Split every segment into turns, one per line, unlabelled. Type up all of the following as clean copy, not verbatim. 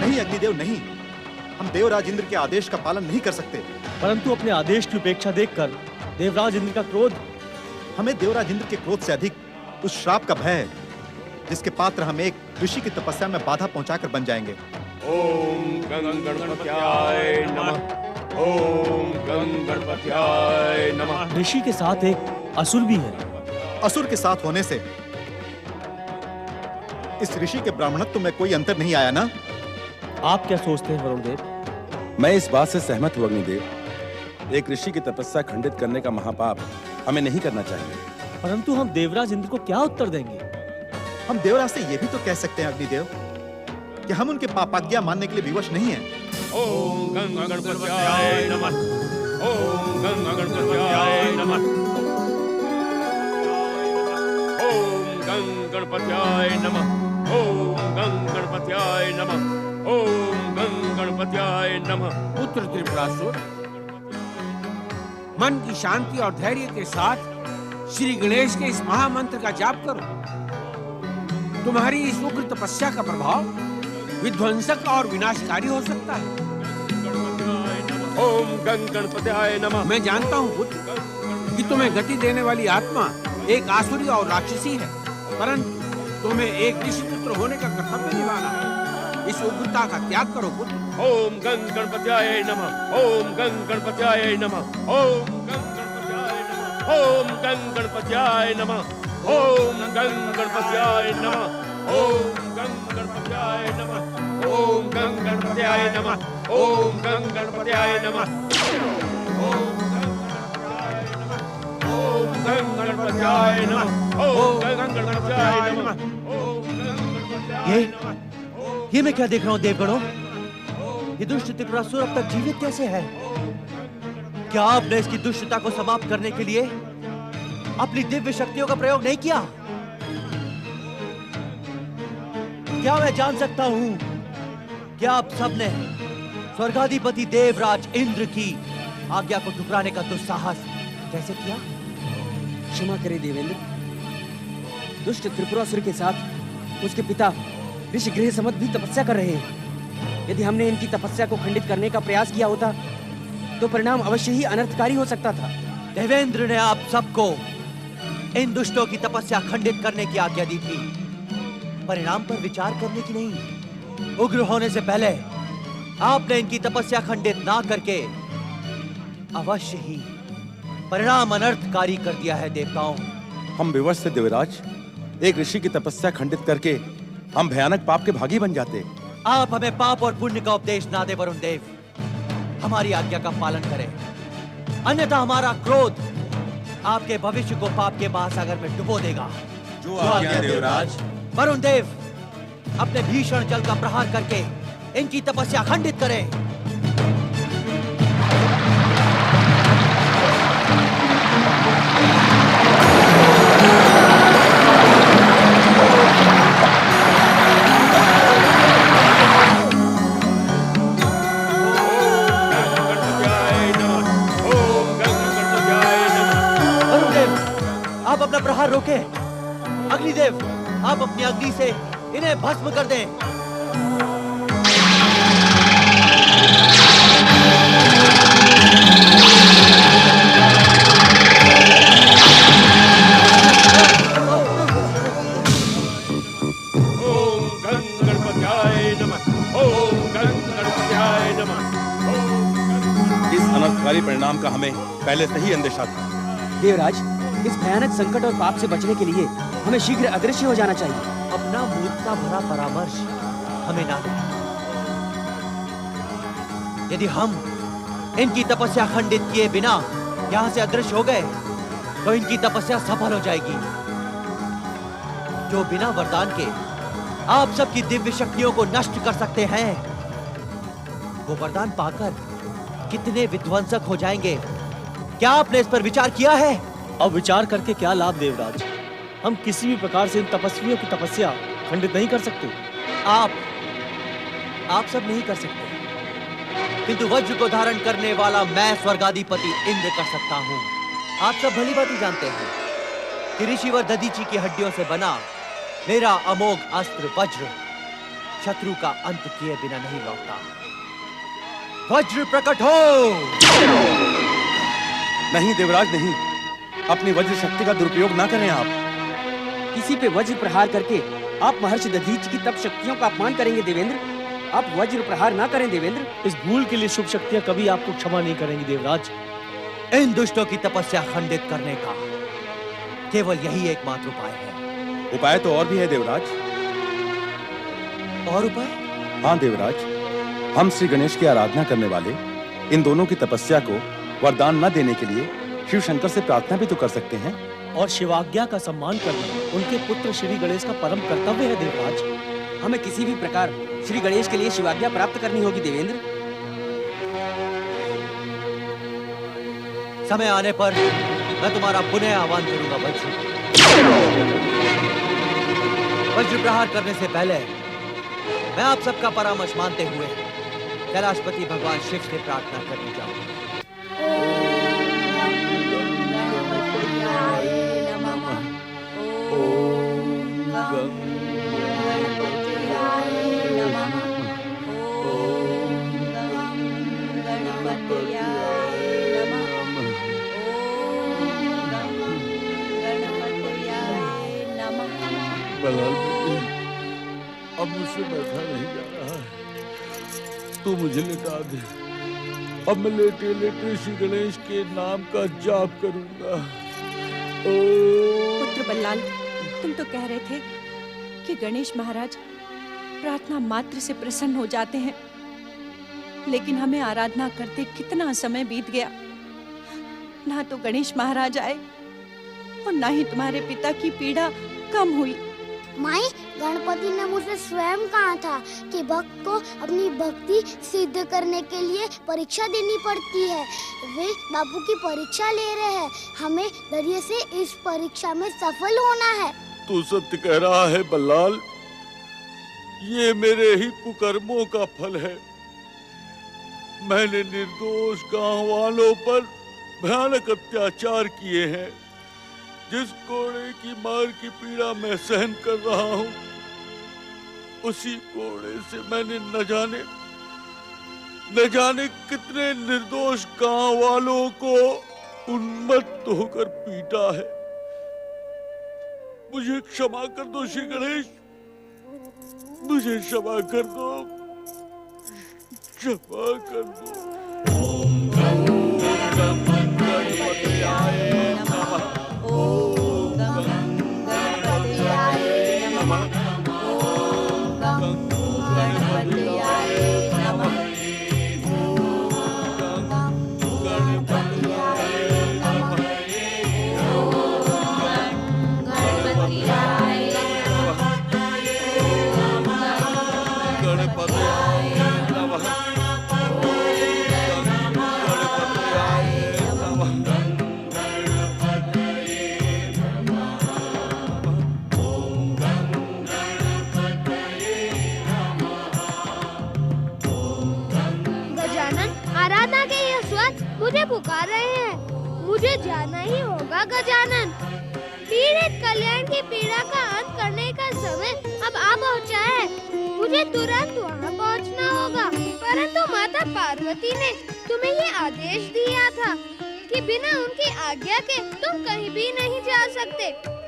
नहीं अग्निदेव नहीं, हम देवराज इंद्र के आदेश का पालन नहीं कर सकते।
परंतु अपने आदेश की उपेक्षा देखकर देवराज इंद्र का क्रोध।
हमें देवराज इंद्र के क्रोध से अधिक उस श्राप का भय है, जिसके पात्र हम एक ऋषि की तपस्या में बाधा पहुंचाकर बन जाएंगे।
ओम गं गणपत्याय नमः। ओम गं गणपत्याय नमः।
ऋषि के साथ एक असुर भी है।
असुर के साथ होने से इस ऋषि के ब्राह्मणत्व में कोई अंतर नहीं आया ना?
आप क्या सोचते हैं वरुण देव?
मैं इस बात से सहमत हूं अग्निदेव। एक ऋषि की तपस्या खंडित करने का महापाप हमें नहीं करना चाहिए।
परंतु हम देवराज इंद्र को क्या उत्तर देंगे?
हम देवराज से यह भी तो कह सकते हैं अग्निदेव कि हम उनके पापाज्ञा मानने के लिए विवश नहीं हैं।
ओम गं गणपत्याय नमः। ओम गं गणपत्याय नमः। ओम गं गणपत्याय नमः। ओम गं गणपत्याय नमः। ओम गं गणपत्याय नमः।
पुत्र त्रिपुरासुर, मन की शांति और धैर्य के साथ श्री गणेश के इस महामंत्र का जाप करो। तुम्हारी इस उग्र तपस्या का प्रभाव विध्वंसक और विनाशकारी हो सकता है।
ओम गं गणपत्याय नमः।
मैं जानता हूँ पुत्र कि तुम्हें गति देने वाली आत्मा एक आसुरी और राक्षसी है, परंतु तुम्हें एक ऋषि पुत्र होने का कर्तव्य निभाना है। इस उग्रता का त्याग करो पुत्र।
ओम गं गणपत्याय नमः। ओम गं गणपत्याय नमः। ओम गं गणपत्याय नमः। ओम गं गणपत्याय नमः। ओम गं गणपत्याय नमः। ओम गं गणपत्याय नमः। ओम गं गणपत्याय नमः। ओम गं गणपत्याय नमः। ओम गं गणपत्याय नमः। ओम गं गणपत्याय नमः।
ये मैं क्या देख रहा हूँ देवगणों? ये दुष्ट त्रिपुरासुर अब तक जीवित कैसे है? क्या आपने इसकी दुष्टता को समाप्त करने के लिए अपनी दिव्य शक्तियों का प्रयोग नहीं किया? क्या मैं जान सकता हूँ क्या आप सबने स्वर्गाधिपति देवराज इंद्र की आज्ञा को ठुकराने का दुस्साहस कैसे किया?
क्षमा करें देवेंद्र, दुष्ट त्रिपुरासुर के साथ उसके पिता ऋषि गृह समत भी तपस्या कर रहे हैं। यदि हमने इनकी तपस्या को खंडित करने का प्रयास किया होता तो परिणाम अवश्य ही अनर्थकारी हो सकता था।
देवेंद्र ने आप सबको इन दुष्टों की तपस्या खंडित करने की आज्ञा दी थी, परिणाम पर विचार करने की नहीं। उग्र होने से पहले आपने इनकी तपस्या खंडित ना करके अवश्य ही परिणाम अनर्थकारी कर दिया है देवताओं।
हम विवश थे देवराज। एक ऋषि की तपस्या खंडित करके हम भयानक पाप के भागी बन जाते।
आप हमें पाप और पुण्य का उपदेश ना दे वरुण देव, हमारी आज्ञा का पालन करें, अन्यथा हमारा क्रोध आपके भविष्य को पाप के महासागर में डुबो देगा।
जो आज्ञा देवराज।
वरुण देव, अपने भीषण जल का प्रहार करके इनकी तपस्या खंडित करें। आप अपना प्रहार रोके। अग्निदेव, आप अपनी अग्नि से इन्हें भस्म कर दें।
ओम गं गणपत्याय नमः। ओम गं गणपत्याय नमः।
इस अनर्थकारी परिणाम का हमें पहले से ही अंदेशा था।
देवराज, इस भयानक संकट और पाप से बचने के लिए हमें शीघ्र अदृश्य हो जाना चाहिए।
अपना मूर्खता भरा परामर्श हमें ना दें। यदि हम इनकी तपस्या खंडित किए बिना यहाँ से अदृश्य हो गए तो इनकी तपस्या सफल हो जाएगी। जो बिना वरदान के आप सबकी दिव्य शक्तियों को नष्ट कर सकते हैं, वो वरदान पाकर कितने विध्वंसक हो जाएंगे। क्या आपने इस पर विचार किया है?
अब विचार करके क्या लाभ देवराज? हम किसी भी प्रकार से इन तपस्वियों की तपस्या खंडित नहीं कर सकते।
आप सब नहीं कर सकते, किंतु वज्र को धारण करने वाला मैं स्वर्गाधिपति इंद्र कर सकता हूँ। आप सब भली भांति जानते हैं कि ऋषिवर दधीची की हड्डियों से बना मेरा अमोघ अस्त्र वज्र शत्रु का अंत किए बिना नहीं लौटता। वज्र प्रकट हो।
नहीं देवराज नहीं, अपनी वज्र शक्ति का दुरुपयोग ना करें आप।
किसी पे वज्र प्रहार करके आप महर्षि दधीचि की तप शक्तियों का अपमान करेंगे देवेंद्र। आप वज्र प्रहार ना करें देवेंद्र।
इस भूल के लिए शुभ शक्तियां कभी आपको क्षमा नहीं करेंगी देवराज।
इन दुष्टों की तपस्या खंडित करने का केवल यही एकमात्र उपाय है।
उपाय तो और भी है देवराज।
और उपाय?
हाँ देवराज, हम श्री गणेश की आराधना करने वाले इन दोनों की तपस्या को वरदान न देने के लिए शिव शंकर से प्रार्थना भी तो कर सकते हैं।
और शिवाज्ञा का सम्मान करना उनके पुत्र श्री गणेश का परम कर्तव्य है देवराज।
हमें किसी भी प्रकार श्री गणेश के लिए शिवाज्ञा प्राप्त करनी होगी देवेंद्र।
समय आने पर मैं तुम्हारा पुनः आह्वान करूंगा वज्र। वज्र प्रहार करने से पहले मैं आप सबका परामर्श मानते हुए कैलाशपति भगवान शिव से प्रार्थना करने जाऊंगा।
अब मुझसे बैठा नहीं जा रहा है, तू मुझे लेटा दे। अब मैं लेटे लेटे श्री गणेश के नाम का जाप करूंगा।
पुत्र बल्लाल, तुम तो कह रहे थे कि गणेश महाराज प्रार्थना मात्र से प्रसन्न हो जाते हैं, लेकिन हमें आराधना करते कितना समय बीत गया। ना तो गणेश महाराज आए और ना ही तुम्हारे पिता की पीड़ा कम हुई।
माई, गणपति ने मुझे स्वयं कहा था कि भक्त को अपनी भक्ति सिद्ध करने के लिए परीक्षा देनी पड़ती है। वे बापू की परीक्षा ले रहे हैं, हमें धैर्य से इस परीक्षा में सफल होना है।
तू सत्य कह रहा है बल्लाल, ये मेरे ही कुकर्मों का फल है। मैंने निर्दोष गांव वालों पर भयानक अत्याचार किए हैं। जिस कोड़े की मार की पीड़ा मैं सहन कर रहा हूँ, उसी कोड़े से मैंने न जाने कितने निर्दोष गांव वालों को उन्मत्त होकर पीटा है। मुझे क्षमा कर दो श्री गणेश, मुझे क्षमा कर दो, क्षमा कर दो। ओम गणपतये नमः। ओम गणपतये नमः। ओम गणपतये नमः।
मुझे पुकार रहे हैं, मुझे जाना ही होगा गजानन। पीड़ित कल्याण की पीड़ा का अंत करने का समय अब आ पहुंचा है, मुझे तुरंत वहां पहुंचना होगा। परंतु माता पार्वती ने तुम्हें ये आदेश दिया था कि बिना उनकी आज्ञा के तुम कहीं भी नहीं जा सकते।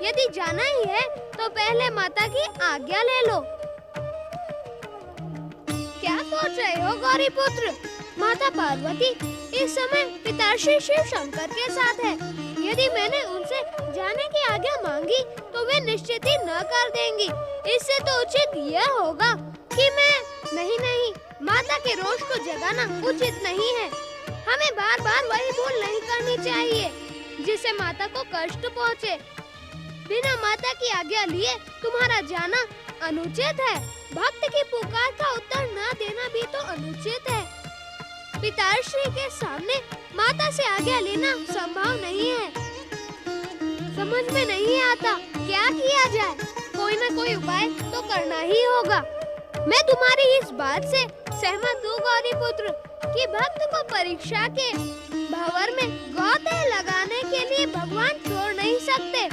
यदि जाना ही है तो पहले माता की आज्ञा ले लो। क्या सोच रहे हो गौरी पुत्र? माता पार्वती इस समय पिताश्री शिव शंकर के साथ है। यदि मैंने उनसे जाने की आज्ञा मांगी तो वे निश्चित ही न कर देंगी। इससे तो उचित यह होगा कि मैं नहीं, माता के रोष को जगाना उचित नहीं है। हमें बार बार वही भूल नहीं करनी चाहिए जिससे माता को कष्ट पहुँचे। बिना माता की आज्ञा लिए तुम्हारा जाना अनुचित है। भक्त की पुकार का उत्तर न देना भी तो अनुचित है। पिताश्री के सामने माता से आज्ञा लेना संभव नहीं है। समझ में नहीं आता क्या किया जाए। कोई न कोई उपाय तो करना ही होगा। मैं तुम्हारी इस बात से सहमत हूँ गौरी पुत्र कि भक्त को परीक्षा के भंवर में गौते लगाने के लिए भगवान छोड़ नहीं सकते।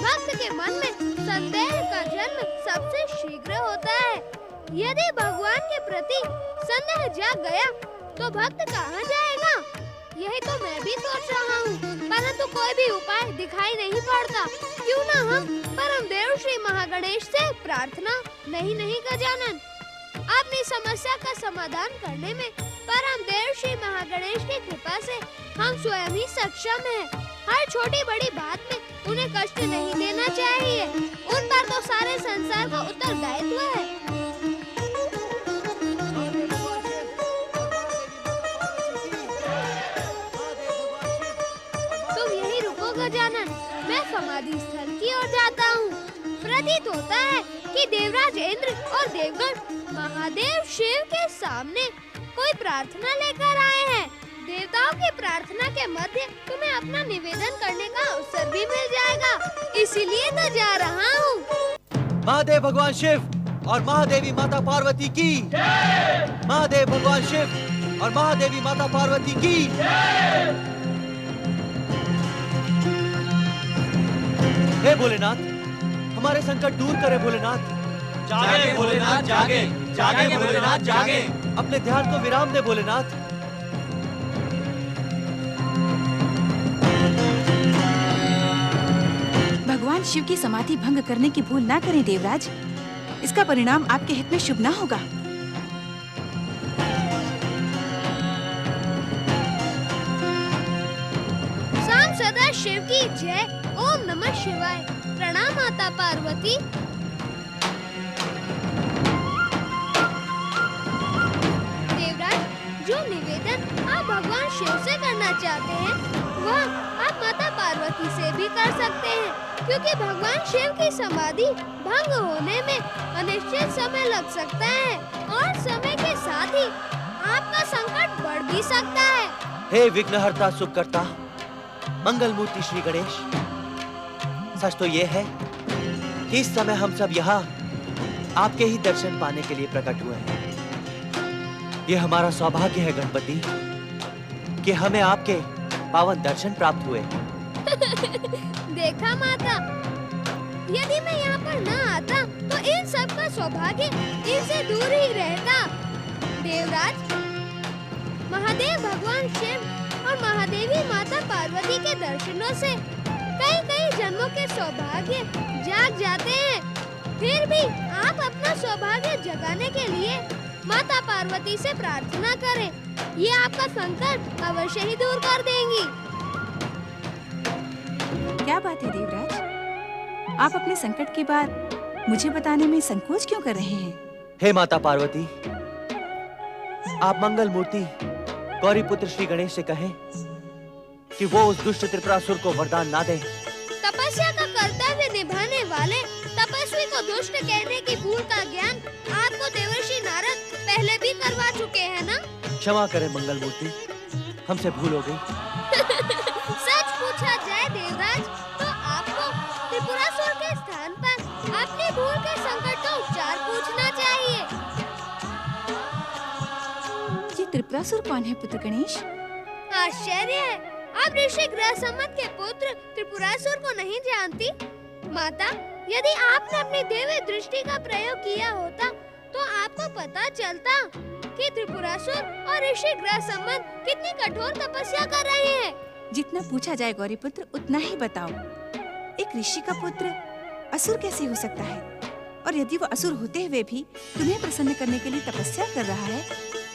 भक्त के मन में संदेह का जन्म सबसे शीघ्र होता है। यदि भगवान के प्रति संदेह जाग गया तो भक्त कहाँ जाएगा? यही तो मैं भी सोच रहा हूँ, परंतु कोई भी उपाय दिखाई नहीं पड़ता। क्यों ना हम परमदेव श्री महागणेश से प्रार्थना? नहीं गजानन, अपनी समस्या का समाधान करने में परमदेव श्री महागणेश की कृपा से हम स्वयं ही सक्षम हैं। हर छोटी बड़ी बात में उन्हें कष्ट नहीं देना चाहिए। उन पर तो सारे संसार का उत्तरदायित्व है। तुम यही रुको गजानन, मैं समाधि स्थल की ओर जाता हूँ। प्रतीत होता है कि देवराज इंद्र और देवगण महादेव शिव के सामने कोई प्रार्थना लेकर आए हैं। देवताओं की प्रार्थना के मध्य तुम्हें अपना निवेदन करने का अवसर भी मिल जाएगा, इसीलिए तो जा रहा हूँ।
महादेव भगवान शिव और महादेवी माता पार्वती की। महादेव भगवान शिव और महादेवी माता पार्वती की। हे भोलेनाथ, हमारे संकट दूर करे भोलेनाथ।
जागे भोलेनाथ जागे, जागे भोलेनाथ जागे।
अपने ध्यान को विराम दे भोलेनाथ।
भगवान शिव की समाधि भंग करने की भूल ना करें देवराज, इसका परिणाम आपके हित में शुभ ना होगा।
शाम सदा शिव की जय। ओम नमः शिवाय। प्रणाम माता पार्वती। देवराज, जो निवेदन आप भगवान शिव से करना चाहते हैं वह आप माता पार्वती से भी कर सकते हैं, क्योंकि भगवान शिव की समाधि भंग होने में अनिश्चित समय लग सकता है और समय के साथ ही आपका संकट बढ़ भी सकता है।
हे विघ्नहर्ता सुखकर्ता मंगल मूर्ति श्री गणेश, सच तो ये है कि इस समय हम सब यहाँ आपके ही दर्शन पाने के लिए प्रकट हुए हैं। ये हमारा सौभाग्य है गणपति कि हमें आपके पावन दर्शन प्राप्त हुए।
देखा माता, यदि मैं यहाँ पर न आता तो इन सब का सौभाग्य इनसे दूर ही रहता। देवराज, महादेव भगवान शिव और महादेवी माता पार्वती के दर्शनों से कई जन्मों के सौभाग्य जाग जाते हैं। फिर भी आप अपना सौभाग्य जगाने के लिए माता पार्वती से प्रार्थना करें, ये आपका संकट अवश्य ही दूर कर देंगी।
क्या बात है देवराज, आप अपने संकट की बात मुझे बताने में संकोच क्यों कर रहे हैं?
हे माता पार्वती, आप मंगल मूर्ति गौरी पुत्र श्री गणेश से कहें कि वो उस दुष्ट त्रिपुरासुर को वरदान ना दे।
तपस्या का कर्तव्य निभाने वाले तपस्वी को दुष्ट कहने की भूल का ज्ञान आपको देवर्षि नारद पहले भी करवा चुके हैं ना?
क्षमा करें मंगल मूर्ति, हमसे भूल हो गई।
सच पूछा जाए देवराज, तो आपको त्रिपुरासुर के स्थान पर अपनी भूल के संकट का उपचार पूछना चाहिए।
ये त्रिपुरासुर कौन है पुत्र गणेश?
आश्चर्य है, आप ऋषि ग्रहसम्मत के पुत्र त्रिपुरासुर को नहीं जानती? माता, यदि आपने अपनी दिव्य दृष्टि का प्रयोग किया होता तो आपको पता चलता कि त्रिपुरासुर और ऋषि ग्रहसम्मत कितनी कठोर तपस्या कर रहे हैं।
जितना पूछा जाए गौरी पुत्र उतना ही बताओ। एक ऋषि का पुत्र असुर कैसे हो सकता है? और यदि वो असुर होते हुए भी तुम्हें प्रसन्न करने के लिए तपस्या कर रहा है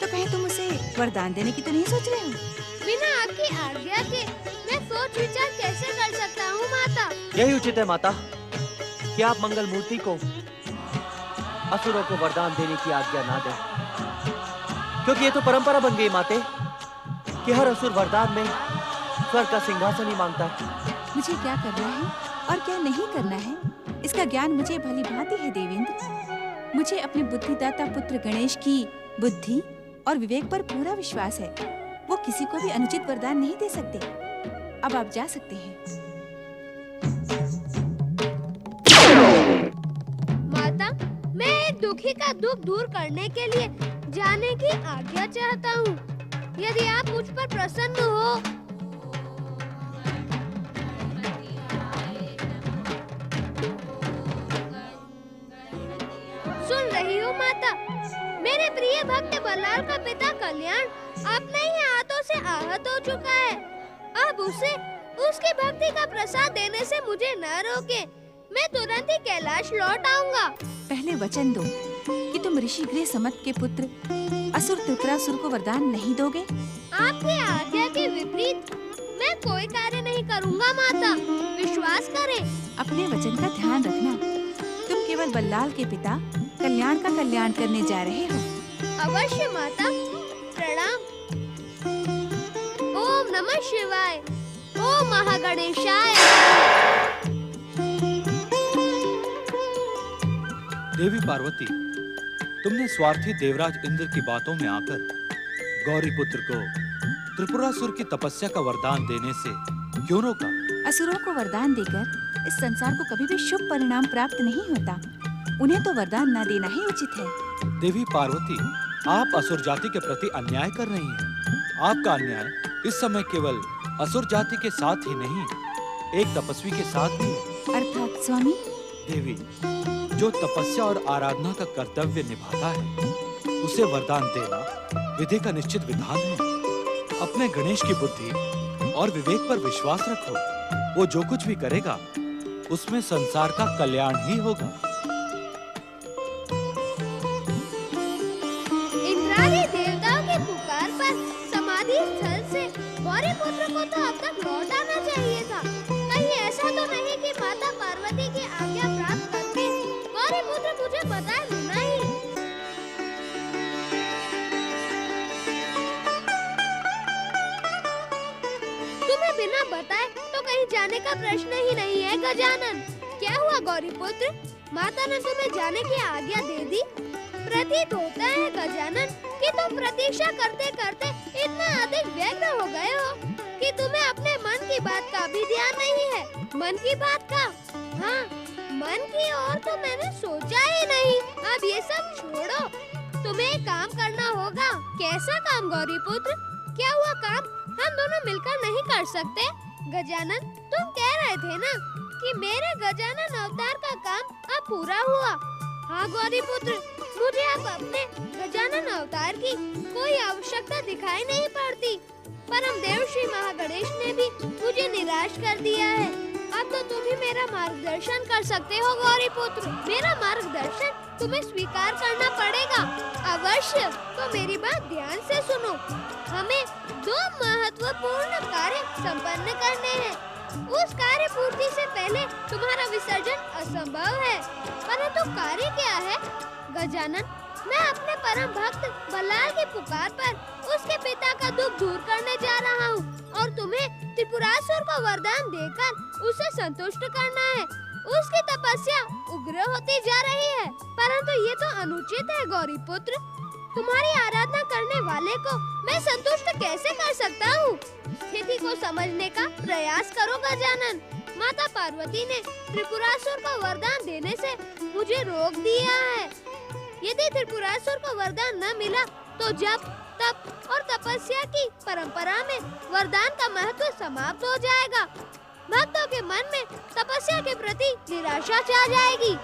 तो कहीं तुम उसे वरदान देने की तो नहीं सोच रहे हो?
बिना आपकी आज्ञा के मैं सोच विचार कैसे कर सकता हूँ माता?
यही उचित है माता कि आप मंगल मूर्ति को असुरों को वरदान देने की आज्ञा ना दें, क्योंकि ये तो परंपरा बन गई माते कि हर असुर वरदान में स्वर्ग का सिंहासन ही मांगता है।
मुझे क्या करना है और क्या नहीं करना है इसका ज्ञान मुझे भली भांति है देवेंद्र। मुझे अपने बुद्धिदाता पुत्र गणेश की बुद्धि और विवेक पर पूरा विश्वास है। वो किसी को भी अनुचित वरदान नहीं दे सकते। अब आप जा सकते हैं।
माता, मैं एक दुखी का दुख दूर करने के लिए जाने की आज्ञा चाहता हूँ। यदि आप मुझ पर प्रसन्न हो। सुन रही हो माता, मेरे प्रिय भक्त बल्लाल का पिता कल्याण अपने ही हाथों से आहत हो चुका है। अब उसे उसकी भक्ति का प्रसाद देने से मुझे न रोके। मैं तुरंत ही कैलाश लौट आऊंगा।
पहले वचन दो कि तुम ऋषि गृह समत के पुत्र असुर त्रिपुरासुर को वरदान नहीं दोगे।
आपकी आज्ञा के विपरीत मैं कोई कार्य नहीं करूंगा माता, विश्वास करें।
अपने वचन का ध्यान रखना। तुम केवल बल्लाल के पिता कल्याण का कल्याण करने जा रहे हो।
अवश्य माता, प्रणाम। ओम नमः शिवाय, ओम महागणेशाय।
देवी पार्वती, तुमने स्वार्थी देवराज इंद्र की बातों में आकर गौरी पुत्र को त्रिपुरासुर की तपस्या का वरदान देने से क्यों रोका?
असुरों को वरदान देकर इस संसार को कभी भी शुभ परिणाम प्राप्त नहीं होता। उन्हें तो वरदान न देना ही उचित है।
देवी पार्वती, आप असुर जाति के प्रति अन्याय कर रही हैं। आपका अन्याय इस समय केवल असुर जाति के साथ ही नहीं, एक तपस्वी के साथ भी है।
अर्थात स्वामी?
देवी, जो तपस्या और आराधना का कर्तव्य निभाता है, उसे वरदान देना विधि का निश्चित विधान है। अपने गणेश की बुद्धि और विवेक पर विश्वास रखो। वो जो कुछ भी करेगा, उसमें संसार का कल्याण ही होगा।
इंद्रादी देवताओं की पुकार पर समाधि स्थल से गौरी पुत्र को तो अब तक लौट आना चाहिए था। कहीं ऐसा तो नहीं कि माता पार्वती की आज्ञा प्राप्त करके गौरी पुत्र मुझे बताए बिना ही। तुम्हें बिना बताए तो कहीं जाने का प्रश्न ही नहीं है गजानन। क्या हुआ गौरी पुत्र, माता ने तुम्हें जाने की आज्ञा दे दी? प्रतीत होता है गजानन कि तुम प्रतीक्षा करते करते इतना अधिक व्यग्र हो गए हो कि तुम्हें अपने मन की बात का भी ध्यान नहीं है। मन की बात का? हाँ, मन की और तो मैंने सोचा ही नहीं। अब ये सब छोड़ो, तुम्हें एक काम करना होगा। कैसा काम गौरी पुत्र? क्या हुआ काम हम दोनों मिलकर नहीं कर सकते? गजानन, तुम कह रहे थे ना कि मेरे गजानन अवतार का काम अब पूरा हुआ। हाँ गौरी पुत्र, मुझे अब अपने गजानन अवतार की कोई आवश्यकता दिखाई नहीं पड़ती। परम देव श्री महागणेश ने भी मुझे निराश कर दिया है। अब तो तुम ही मेरा मार्गदर्शन कर सकते हो गौरी पुत्र। मेरा मार्गदर्शन तुम्हें स्वीकार करना पड़ेगा। अवश्य, तो मेरी बात ध्यान से सुनो। हमें 2 महत्वपूर्ण कार्य संपन्न करने हैं। उस कार्य पूर्ति से पहले तुम्हारा विसर्जन असंभव है। परंतु कार्य क्या है गजानन? मैं अपने परम भक्त बल्लाल की पुकार पर उसके पिता का दुख दूर करने जा रहा हूँ और तुम्हें त्रिपुरासुर को वरदान देकर उसे संतुष्ट करना है। उसकी तपस्या उग्र होती जा रही है, परंतु ये तो अनुचित है गौरी पुत्र। तुम्हारी आराधना करने वाले को मैं संतुष्ट कैसे कर सकता हूँ? स्थिति को समझने का प्रयास करो गजानन। माता पार्वती ने त्रिपुरासुर को वरदान देने से मुझे रोक दिया है। यदि त्रिपुरासुर को वरदान न मिला तो जप, तप और तपस्या की परंपरा में वरदान का महत्व समाप्त हो जाएगा। भक्तों के मन में तपस्या के प्रति निराशा छा जाएगी।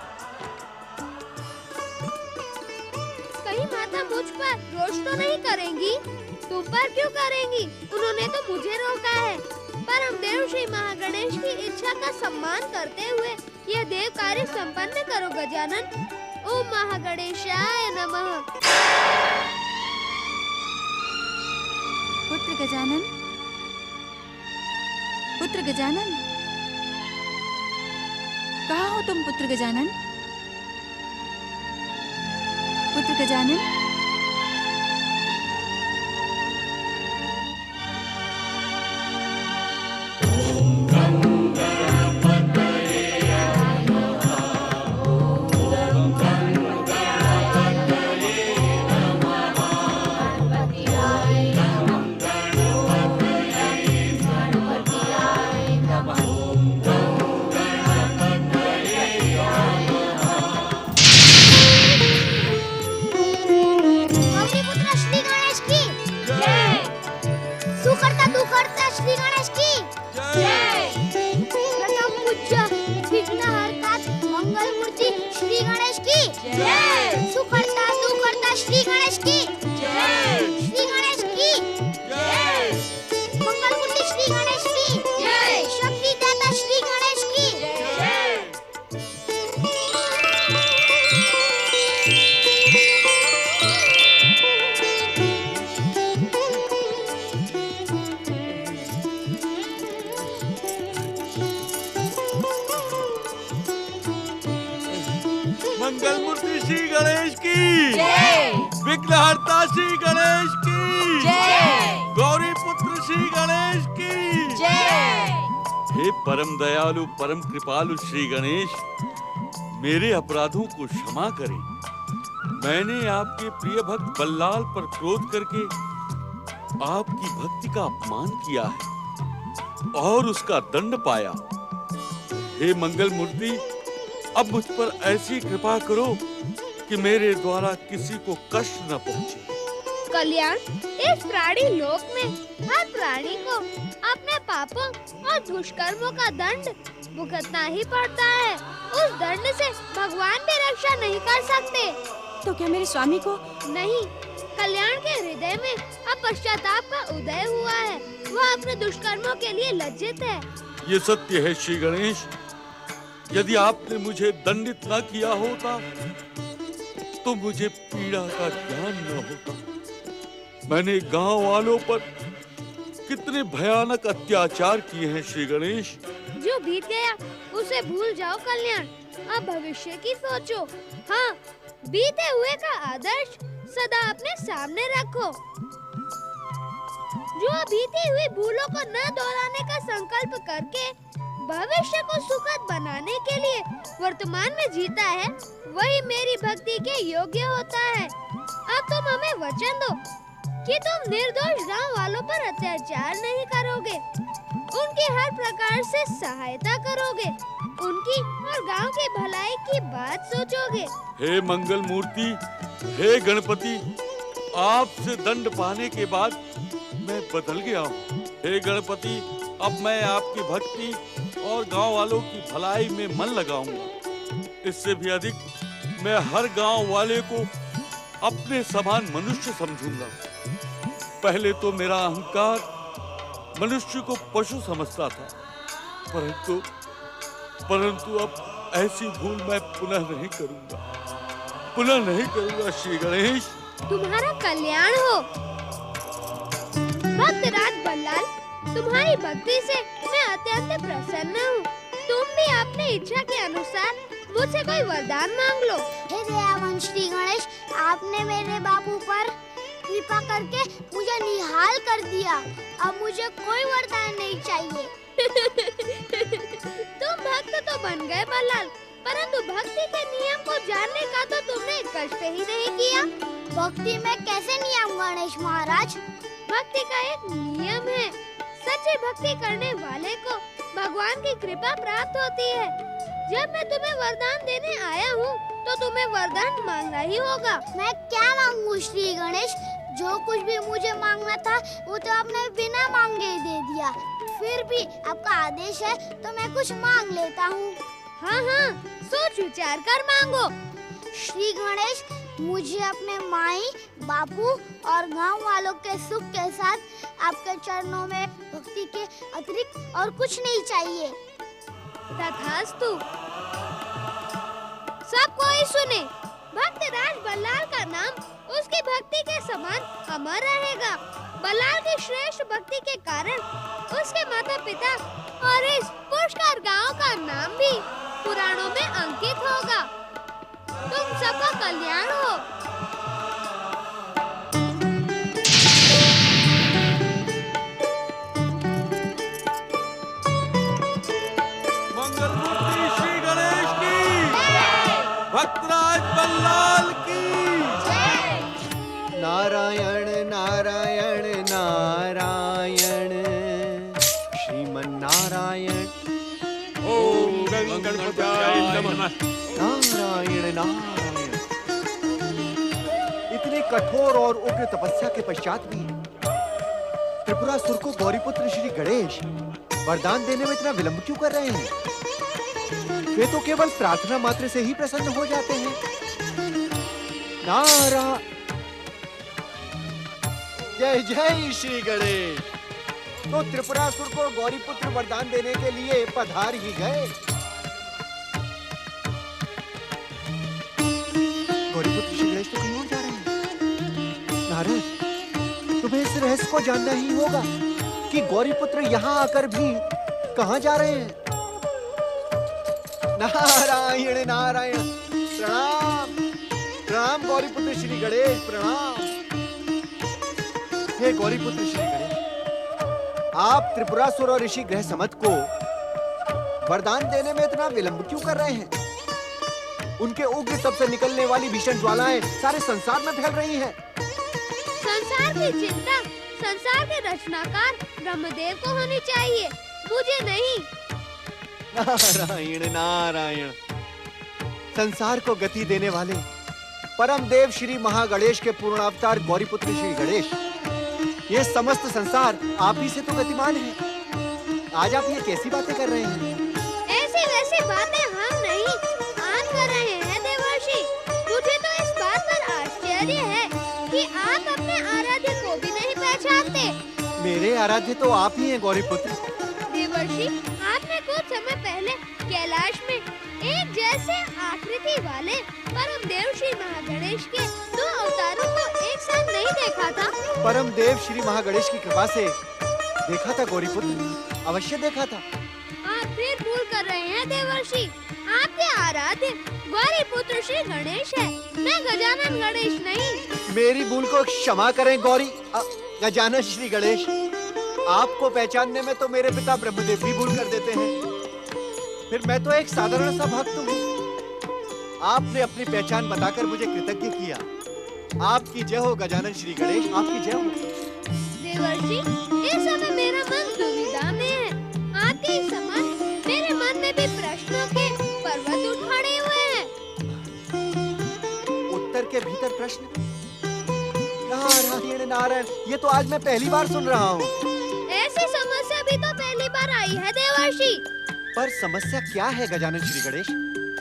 कहीं माता मुझ पर रोष तो नहीं करेंगी? तुम पर क्यों करेंगी? उन्होंने तो मुझे रोका है। परम देव श्री महागणेश की इच्छा का सम्मान करते हुए यह देव कार्य संपन्न करो गजानन। ओम महागणेशाय नमः।
पुत्र गजानन, पुत्र गजानन, कहाँ हो तुम पुत्र गजानन? पुत्र गजानन,
विघ्नहर्ता श्री गणेश की
जय।
गौरी पुत्र श्री गणेश की
जय।
हे परम दयालु परम कृपालु श्री गणेश, मेरे अपराधों को क्षमा करें। मैंने आपके प्रिय भक्त बल्लाल पर क्रोध करके आपकी भक्ति का अपमान किया है और उसका दंड पाया। हे मंगल मूर्ति, अब मुझ पर ऐसी कृपा करो कि मेरे द्वारा किसी को कष्ट न पहुंचे।
कल्याण, इस प्राणी लोक में हर प्राणी को अपने पापों और दुष्कर्मों का दंड भुगतना ही पड़ता है। उस दंड से भगवान भी रक्षा नहीं कर सकते।
तो क्या मेरे स्वामी को?
नहीं, कल्याण के हृदय में अब पश्चाताप का उदय हुआ है। वह अपने दुष्कर्मों के लिए लज्जित है।
ये सत्य है श्री गणेश। यदि आपने मुझे दंडित न किया होता तो मुझे पीड़ा का ज्ञान न होता। मैंने गांव वालों पर कितने भयानक अत्याचार किए हैं श्री गणेश।
जो बीत गया उसे भूल जाओ कल्याण, अब भविष्य की सोचो। हाँ, बीते हुए का आदर्श सदा अपने सामने रखो। जो बीती हुई भूलों को न दोहराने का संकल्प करके भविष्य को सुखद बनाने के लिए वर्तमान में जीता है, वही मेरी भक्ति के योग्य होता है। अब तुम हमें वचन दो कि तुम निर्दोष गांव वालों पर अत्याचार नहीं करोगे, उनकी हर प्रकार से सहायता करोगे, उनकी और गांव की भलाई की बात सोचोगे।
हे मंगल मूर्ति, हे गणपति, आपसे दंड पाने के बाद मैं बदल गया हूँ। हे गणपति, अब मैं आपकी भक्ति और गांव वालों की भलाई में मन लगाऊंगा। इससे भी अधिक मैं हर गांव वाले को अपने समान मनुष्य समझूंगा। पहले तो मेरा अहंकार मनुष्य को पशु समझता था, परंतु अब ऐसी भूल मैं पुनः नहीं करूंगा श्री गणेश।
तुम्हारा कल्याण हो। भक्तराज बल्लाल, तुम्हारी भक्ति से मैं अत्यंत प्रसन्न हूँ। तुम भी अपनी इच्छा के अनुसार मुझसे कोई वरदान मांग लो।
हे दयावान श्री गणेश, आपने मेरे बाबू पर कृपा करके मुझे निहाल कर दिया। अब मुझे कोई वरदान नहीं चाहिए।
तुम भक्त तो बन गए बल्लाल, परंतु भक्ति के नियम को जानने का तो तुमने कष्ट ही नहीं किया।
भक्ति में कैसे नियम गणेश महाराज?
भक्ति का एक नियम है, सच्ची भक्ति करने वाले को भगवान की कृपा प्राप्त होती है। जब मैं तुम्हें वरदान देने आया हूँ तो तुम्हें वरदान मांगना ही होगा।
मैं क्या मांगू श्री गणेश? जो कुछ भी मुझे मांगना था वो तो आपने बिना मांगे ही दे दिया। फिर भी आपका आदेश है तो मैं कुछ मांग लेता हूँ।
हाँ हाँ, सोच विचार कर मांगो।
श्री गणेश, मुझे अपने माई, बापू और गांव वालों के सुख के साथ आपके चरणों में भक्ति के अतिरिक्त और कुछ नहीं चाहिए।
तथास्तु। सब कोई सुने, भक्तराज बल्लाल का नाम उसकी भक्ति के समान अमर रहेगा। बल्लाल की श्रेष्ठ भक्ति के कारण उसके माता पिता और इस पुष्कर गांव का नाम भी पुराणों में अंकित होगा। तुम सबका कल्याण हो।
मंगल मूर्ति श्री गणेश की, भक्तराज बल्लाल की।
नारायण नारायण नारायण श्रीमन नारायण।
ओम गणपतये नमः।
नारायण नारायण। इतने कठोर और उग्र तपस्या के पश्चात भी त्रिपुरासुर को गौरीपुत्र श्री गणेश वरदान देने में इतना विलंब क्यों कर रहे हैं? वे तो केवल प्रार्थना मात्र से ही प्रसन्न हो जाते हैं। जय जय श्री गणेश। तो त्रिपुरासुर को गौरीपुत्र वरदान देने के लिए पधार ही गए। गौरीपुत्र श्री गणेश तो कहीं और जा रहे हैं। नारद, तुम्हें इस रहस्य को जानना ही होगा कि गौरीपुत्र यहाँ आकर भी कहाँ जा रहे हैं। नारायण नारायण। प्रणाम प्रणाम गौरीपुत्र श्री गणेश, प्रणाम। हे गौरीपुत्र श्री गणेश, आप त्रिपुरासुर और ऋषि ग्रह समत को वरदान देने में इतना विलंब क्यों कर रहे हैं? उनके उग्र तप से निकलने वाली भीषण ज्वालाएं सारे संसार में फैल रही हैं।
संसार की चिंता संसार के रचनाकार ब्रह्मदेव को होनी चाहिए, मुझे नहीं।
नारायण नारायण। संसार को गति देने वाले परम देव श्री महागणेश के पूर्णावतार गौरीपुत्र श्री गणेश, ये समस्त संसार आप ही से तो गतिमान है। आज आप ये कैसी बातें कर रहे हैं?
ऐसी वैसी बातें हम नहीं, आप कर रहे हैं देवर्षि। मुझे तो इस बात पर आश्चर्य है कि आप अपने आराध्य को भी नहीं पहचानते।
मेरे आराध्य तो आप ही हैं गौरीपुत्र।
देवर्षि, आपने कुछ समय पहले कैलाश में एक जैसे आकृति वाले परम देव श्री महागणेश के 2 अवतारों को एक साथ नहीं देखा था?
परम देव श्री महागणेश की कृपा से देखा था गौरीपुत्र, अवश्य देखा था।
आप फिर भूल कर रहे हैं देवर्षि। आपके आराध्य गौरीपुत्र श्री गणेश है, मैं गजानन गणेश नहीं।
मेरी भूल को क्षमा करें गजानन श्री गणेश। आपको पहचानने में तो मेरे पिता ब्रह्मदेव भी भूल कर देते हैं, फिर मैं तो एक साधारण सा भक्त हूँ। आपने अपनी पहचान बताकर मुझे कृतज्ञ किया। आपकी जय हो गजानन श्री गणेश, आपकी जय हो।
देवर्षि, इस समय मेरा मन दुविधा में है। आपके इस समान मेरे मन में भी प्रश्नों के पर्वत उठ खड़े हुए हैं।
उत्तर के भीतर प्रश्न? नारायण नारायण, ये तो आज मैं पहली बार सुन रहा हूँ।
ऐसी समस्या भी तो पहली बार आई है देवर्षि।
पर समस्या क्या है गजानन श्री गणेश?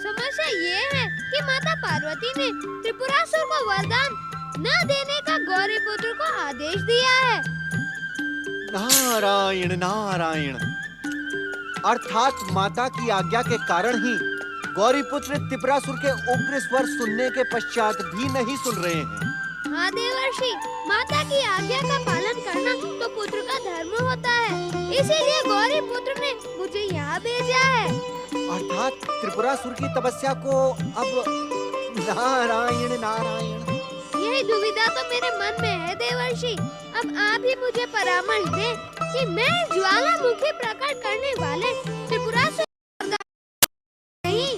समस्या ये है कि माता पार्वती ने त्रिपुरासुर को वरदान न देने का गौरीपुत्र को आदेश दिया है।
नारायण नारायण, अर्थात माता की आज्ञा के कारण ही गौरीपुत्र त्रिपुरासुर के उग्र स्वर सुनने के पश्चात भी नहीं सुन रहे हैं।
हाँ देवर्षि, माता की आज्ञा का पालन करना तो पुत्र का धर्म होता है, इसीलिए गौरीपुत्र ने मुझे यहाँ भेजा है।
अर्थात त्रिपुरासुर की तपस्या को अब नारायण नारायण।
यही दुविधा तो मेरे मन में है देवर्षि। अब आप ही मुझे परामर्श दें कि मैं ज्वालामुखी प्रकट करने वाले त्रिपुरासुर नहीं।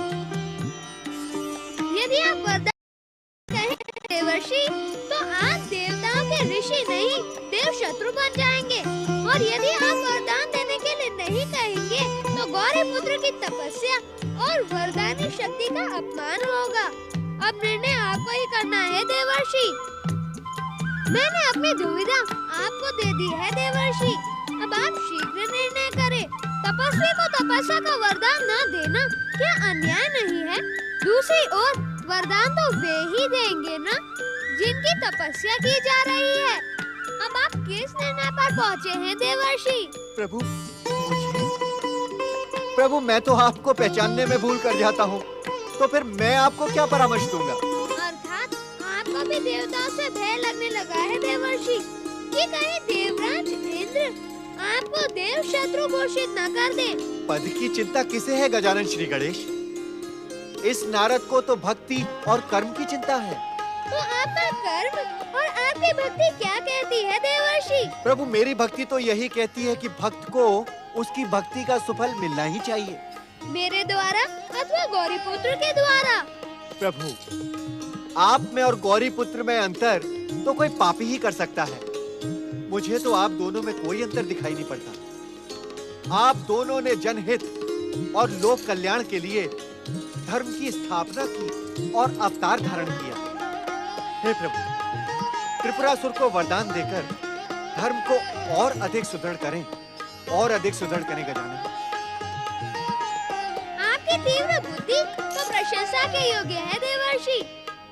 यदि आप वरदान कहें देवर्षि, तो आप देवताओं के ऋषि नहीं, देव शत्रु बन जाएंगे। और यदि आप वरदान देने के लिए नहीं कहेंगे, तो गौरीपुत्र की तपस्या और वरदानी शक्ति का अपमान होगा। अब निर्णय आपको ही करना है देवर्षि। मैंने अपनी दुविधा आपको दे दी है देवर्षि, अब आप शीघ्र निर्णय करें। तपस्वी को तपस्या का वरदान न देना क्या अन्याय नहीं है? दूसरी ओर वरदान तो वे ही देंगे ना जिनकी तपस्या की जा रही है। अब आप किस निर्णय पर पहुँचे हैं देवर्षि?
प्रभु, मैं तो आपको पहचानने में भूल कर जाता हूँ, तो फिर मैं आपको क्या परामर्श दूंगा?
अर्थात आपको भी देवताओं से भय लगने लगा है देवर्षि कि कहीं देवराज इंद्र आपको देव शत्रु घोषित न कर दे।
पद की चिंता किसे है गजानन श्री गणेश? इस नारद को तो भक्ति और कर्म की चिंता है।
तो आपका कर्म और आपकी भक्ति क्या कहती है देवर्षि?
प्रभु, मेरी भक्ति तो यही कहती है कि भक्त को उसकी भक्ति का सुफल मिलना ही चाहिए।
मेरे द्वारा अथवा गौरीपुत्र के द्वारा?
प्रभु, आप में और गौरीपुत्र में अंतर तो कोई पापी ही कर सकता है। मुझे तो आप दोनों में कोई अंतर दिखाई नहीं पड़ता। आप दोनों ने जनहित और लोक कल्याण के लिए धर्म की स्थापना की और अवतार धारण किया। हे प्रभु, त्रिपुरासुर को वरदान देकर धर्म को और अधिक सुदृढ़ करें, और अधिक सुदृढ़ करें गजानन।
आपकी तीव्र बुद्धि तो प्रशंसा के योग्य है देवर्षि।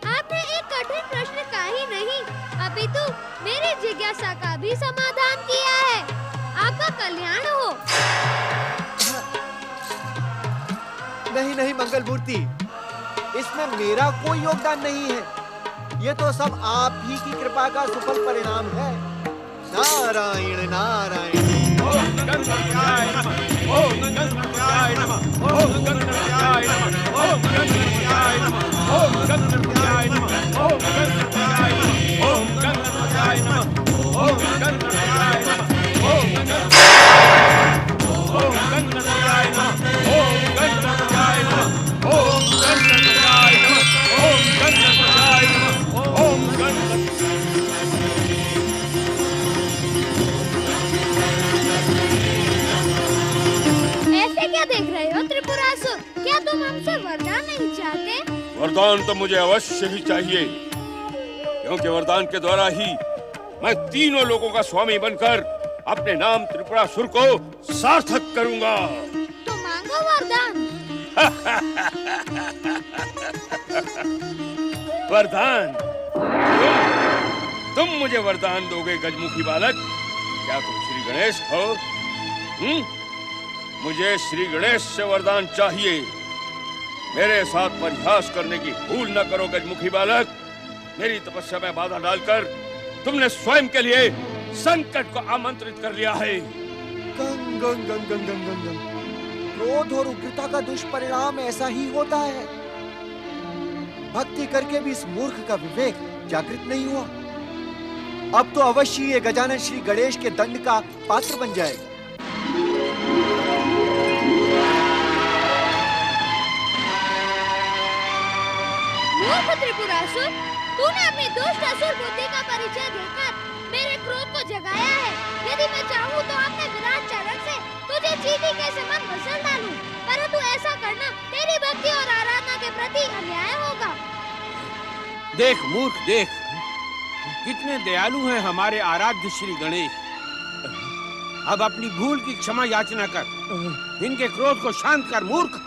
आपने एक कठिन प्रश्न का ही नहीं, अपितु मेरी जिज्ञासा का भी समाधान किया है। आपका कल्याण हो।
नहीं नहीं मंगल मूर्ति, इसमें मेरा कोई योगदान नहीं है। ये तो सब आप ही की कृपा का सफल परिणाम है। नारायण नारायण।
ओम गणपत्याय नमः, ओम गणपत्याय नमः, ओम गणपत्याय नमः, ओम गणपत्याय नमः, ओम गणपत्याय नमः, ओम गणपत्याय नमः, ओम गणपत्याय नमः, ओम
क्या देख रहे हो त्रिपुरासुर? क्या तुम हमसे वरदान नहीं चाहते?
वरदान तो मुझे अवश्य ही चाहिए, क्योंकि वरदान के द्वारा ही मैं तीनों लोगों का स्वामी बनकर अपने नाम त्रिपुरासुर को सार्थक करूंगा।
तो मांगो वरदान।
वरदान? तुम मुझे वरदान दोगे गजमुखी बालक? क्या तुम श्री गणेश हो? मुझे श्री गणेश से वरदान चाहिए। मेरे साथ परिहास करने की भूल न करो गजमुखी बालक। मेरी तपस्या में बाधा डालकर तुमने स्वयं के लिए संकट को आमंत्रित कर लिया है।
गंग गंग गंग गंग गंग गंग गंग। क्रोध और उग्रता का दुष्परिणाम ऐसा ही होता है। भक्ति करके भी इस मूर्ख का विवेक जागृत नहीं हुआ। अब तो अवश्य ये गजानन श्री गणेश के दंड का पात्र बन जाएगा।
मूर्ख त्रिपुरासुर, तूने अपनी दुष्ट असुर बुद्धि का परिचय देकर मेरे क्रोध को जगाया है। यदि मैं चाहूँ तो अपने विराट चारण से तुझे चींटी के समान मसल डालूं, परंतु ऐसा करना तेरी भक्ति और आराधना के प्रति अन्याय होगा।
देख मूर्ख, देख कितने दयालु हैं हमारे आराध्य श्री गणेश। अब अपनी भूल की क्षमा याचना कर, इनके क्रोध को शांत कर मूर्ख।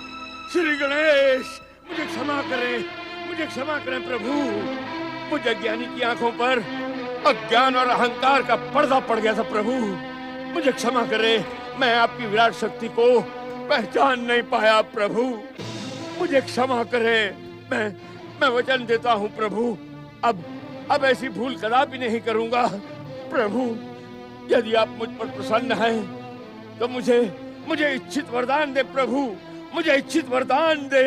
श्री गणेश, मुझे क्षमा करें, मुझे क्षमा करें प्रभु। मुझे ज्ञानी की आंखों पर अज्ञान और अहंकार का पर्दा पड़ गया था प्रभु। मुझे क्षमा करें, मैं आपकी विराट शक्ति को पहचान नहीं पाया प्रभु। मुझे क्षमा करें, मैं वचन देता हूँ प्रभु, अब ऐसी भूल कदापि नहीं करूंगा प्रभु। यदि आप मुझ पर प्रसन्न हैं तो मुझे इच्छित वरदान दे प्रभु, मुझे इच्छित वरदान दे।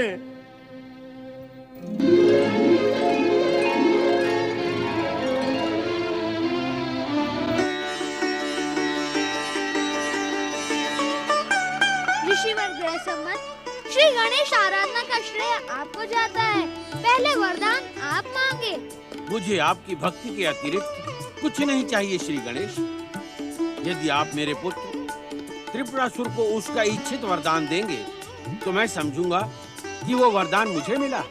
ऋषिवर ग्रह सम्मत श्री गणेश आराधना का श्रेय आपको जाता है। पहले वरदान आप मांगे।
मुझे आपकी भक्ति के अतिरिक्त कुछ नहीं चाहिए श्री गणेश। यदि आप मेरे पुत्र त्रिपुरासुर को उसका इच्छित वरदान देंगे तो मैं समझूंगा कि वो वरदान मुझे मिला।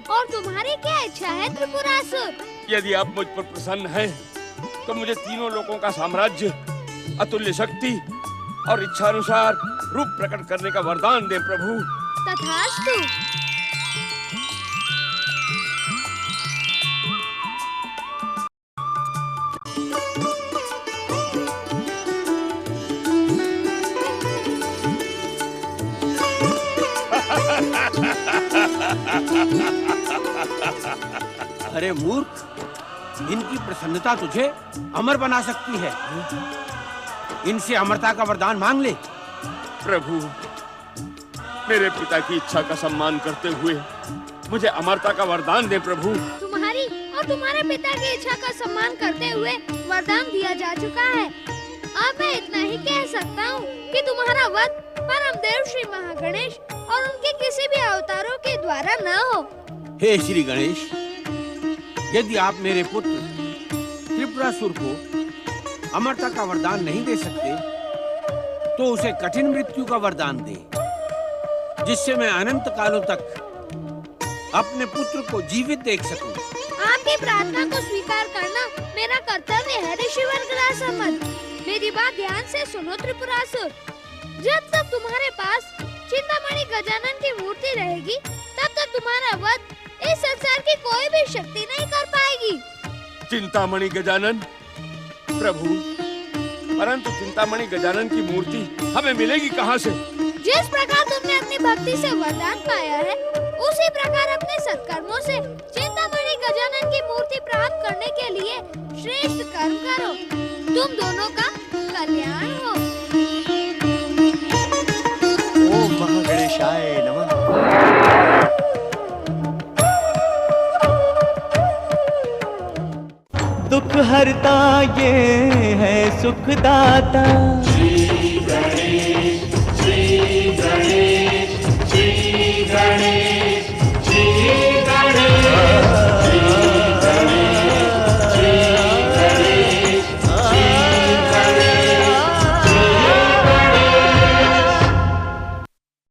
और तुम्हारी क्या इच्छा है त्रिपुरासुर?
यदि आप मुझ पर प्रसन्न हैं तो मुझे तीनों लोगों का साम्राज्य, अतुल्य शक्ति और इच्छानुसार रूप प्रकट करने का वरदान दे प्रभु।
तथास्तु।
अरे मूर्ख, इनकी प्रसन्नता तुझे अमर बना सकती है। इनसे अमरता का वरदान मांग ले।
प्रभु, मेरे पिता की इच्छा का सम्मान करते हुए मुझे अमरता का वरदान दे प्रभु।
तुम्हारी और तुम्हारे पिता की इच्छा का सम्मान करते हुए वरदान दिया जा चुका है। अब मैं इतना ही कह सकता हूँ कि तुम्हारा वध परम देव श्री महागणेश और उनके किसी भी अवतारों के द्वारा न हो।
हे श्री गणेश, यदि आप मेरे पुत्र त्रिपुरासुर को अमरता का वरदान नहीं दे सकते तो उसे कठिन मृत्यु का वरदान दे, जिससे मैं अनंत कालों तक अपने पुत्र को जीवित देख सकूं।
आपकी प्रार्थना को स्वीकार करना मेरा कर्तव्य है ऋषिवर ग्रह सम्मत। मेरी बात ध्यान से सुनो त्रिपुरासुर। जब तक तुम्हारे पास चिंतामणि गजानन की मूर्ति रहेगी तब तक तुम्हारा वध इस संसार की कोई भी शक्ति नहीं कर पाएगी।
चिंतामणि गजानन? प्रभु, परंतु चिंतामणि गजानन की मूर्ति हमें मिलेगी कहाँ से?
जिस प्रकार तुमने अपनी भक्ति से वरदान पाया है, उसी प्रकार अपने सत्कर्मों से चिंतामणि गजानन की मूर्ति प्राप्त करने के लिए श्रेष्ठ कर्म करो। तुम दोनों का कल्याण हो।
ओम महागणेशाय नमः।
दुख हरता ये है सुखदाता।
श्री गणेश, श्री गणेश, श्री गणेश।